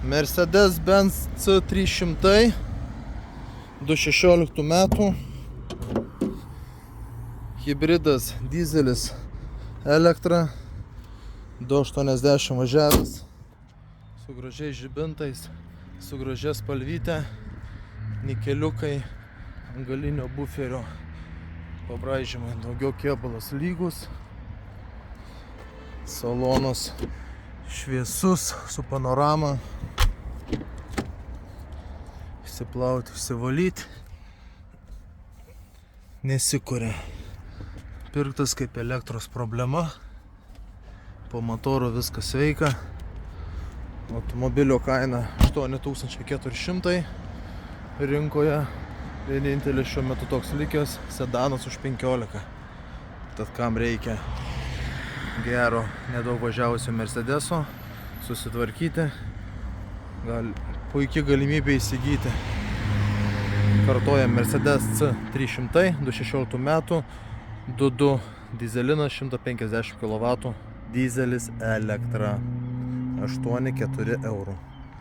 Mercedes-Benz C300 2016 metų. Hibridas, dizelis, elektra, 280 važiavęs, su gražiais žibintais, su gražia spalvyte, nikeliukai, ant galinio buferio pabraižymai, daugiau kėbulas lygus, salonas šviesus su panorama, išsiplauti, išsivalyti, nesikuria. Pirktas kaip elektros problema, po motoro viskas sveika, automobilio kaina 8400 rinkoje, vienintelis šiuo metu toks likęs, sedanas už 15. Tad kam reikia gero, nedaug važiavusio Mercedeso, susitvarkyti, puikia galimybė įsigyti. Kartuojam Mercedes C300 2016 metų, 2.2 dizelinas, 150 kW, dizelis, elektra, 8,4 eurų.